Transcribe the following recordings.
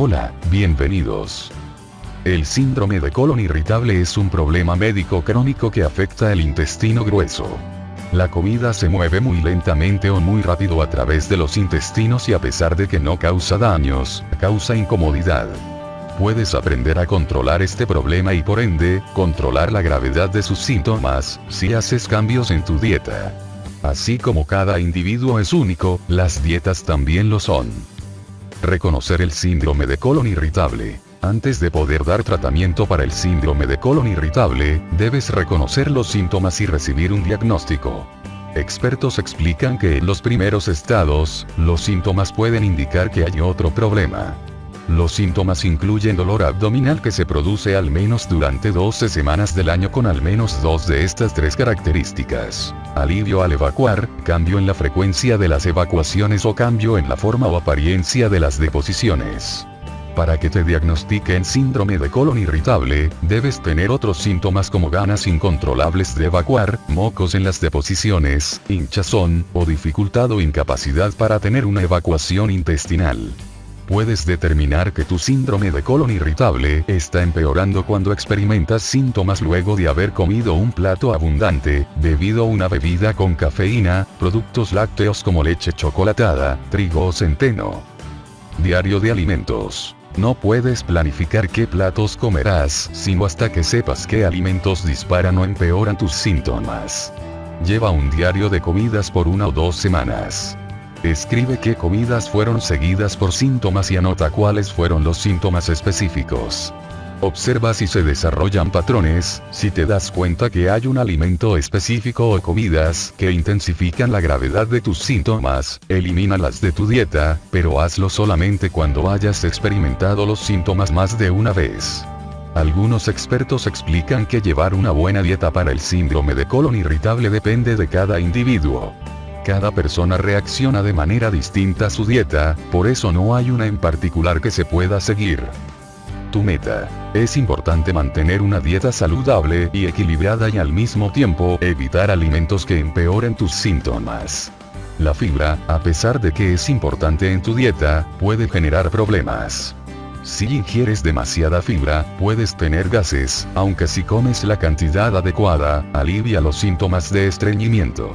Hola, bienvenidos. El síndrome de colon irritable es un problema médico crónico que afecta el intestino grueso. La comida se mueve muy lentamente o muy rápido a través de los intestinos y a pesar de que no causa daños, causa incomodidad. Puedes aprender a controlar este problema y por ende, controlar la gravedad de sus síntomas, si haces cambios en tu dieta. Así como cada individuo es único, las dietas también lo son. Reconocer el síndrome de colon irritable. Antes de poder dar tratamiento para el síndrome de colon irritable, debes reconocer los síntomas y recibir un diagnóstico. Expertos explican que en los primeros estados, los síntomas pueden indicar que hay otro problema. Los síntomas incluyen dolor abdominal que se produce al menos durante 12 semanas del año con al menos 2 de estas 3 características. Alivio al evacuar, cambio en la frecuencia de las evacuaciones o cambio en la forma o apariencia de las deposiciones. Para que te diagnostiquen síndrome de colon irritable, debes tener otros síntomas como ganas incontrolables de evacuar, mocos en las deposiciones, hinchazón, o dificultad o incapacidad para tener una evacuación intestinal. Puedes determinar que tu síndrome de colon irritable está empeorando cuando experimentas síntomas luego de haber comido un plato abundante, bebido una bebida con cafeína, productos lácteos como leche chocolatada, trigo o centeno. Diario de alimentos. No puedes planificar qué platos comerás, sino hasta que sepas qué alimentos disparan o empeoran tus síntomas. Lleva un diario de comidas por 1 o 2 semanas. Escribe qué comidas fueron seguidas por síntomas y anota cuáles fueron los síntomas específicos. Observa si se desarrollan patrones, si te das cuenta que hay un alimento específico o comidas que intensifican la gravedad de tus síntomas, elimínalas de tu dieta, pero hazlo solamente cuando hayas experimentado los síntomas más de una vez. Algunos expertos explican que llevar una buena dieta para el síndrome de colon irritable depende de cada individuo. Cada persona reacciona de manera distinta a su dieta, por eso no hay una en particular que se pueda seguir. Tu meta. Es importante mantener una dieta saludable y equilibrada y al mismo tiempo evitar alimentos que empeoren tus síntomas. La fibra, a pesar de que es importante en tu dieta, puede generar problemas. Si ingieres demasiada fibra, puedes tener gases, aunque si comes la cantidad adecuada, alivia los síntomas de estreñimiento.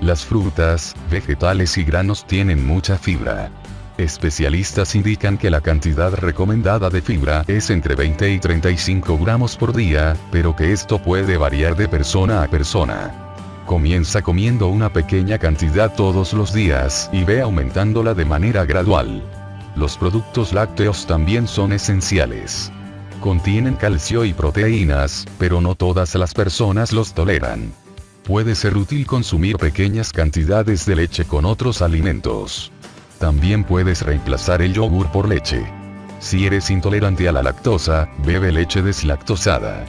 Las frutas, vegetales y granos tienen mucha fibra. Especialistas indican que la cantidad recomendada de fibra es entre 20 y 35 gramos por día, pero que esto puede variar de persona a persona. Comienza comiendo una pequeña cantidad todos los días y ve aumentándola de manera gradual. Los productos lácteos también son esenciales. Contienen calcio y proteínas, pero no todas las personas los toleran. Puede ser útil consumir pequeñas cantidades de leche con otros alimentos. También puedes reemplazar el yogur por leche. Si eres intolerante a la lactosa, bebe leche deslactosada.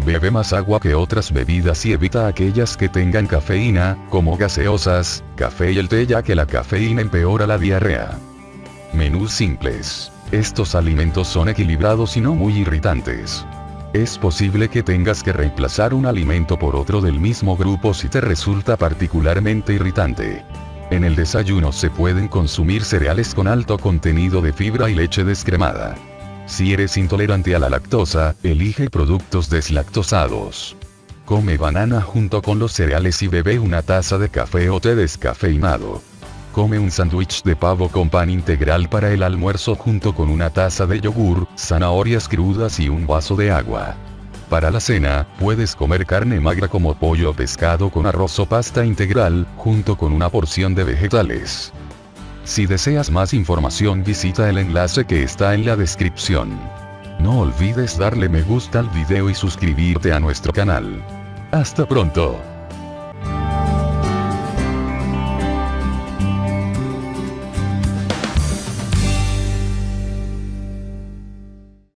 Bebe más agua que otras bebidas y evita aquellas que tengan cafeína, como gaseosas, café y el té, ya que la cafeína empeora la diarrea. Menús simples. Estos alimentos son equilibrados y no muy irritantes. Es posible que tengas que reemplazar un alimento por otro del mismo grupo si te resulta particularmente irritante. En el desayuno se pueden consumir cereales con alto contenido de fibra y leche descremada. Si eres intolerante a la lactosa, elige productos deslactosados. Come banana junto con los cereales y bebe una taza de café o té descafeinado. Come un sándwich de pavo con pan integral para el almuerzo junto con una taza de yogur, zanahorias crudas y un vaso de agua. Para la cena, puedes comer carne magra como pollo o pescado con arroz o pasta integral, junto con una porción de vegetales. Si deseas más información, visita el enlace que está en la descripción. No olvides darle me gusta al video y suscribirte a nuestro canal. Hasta pronto.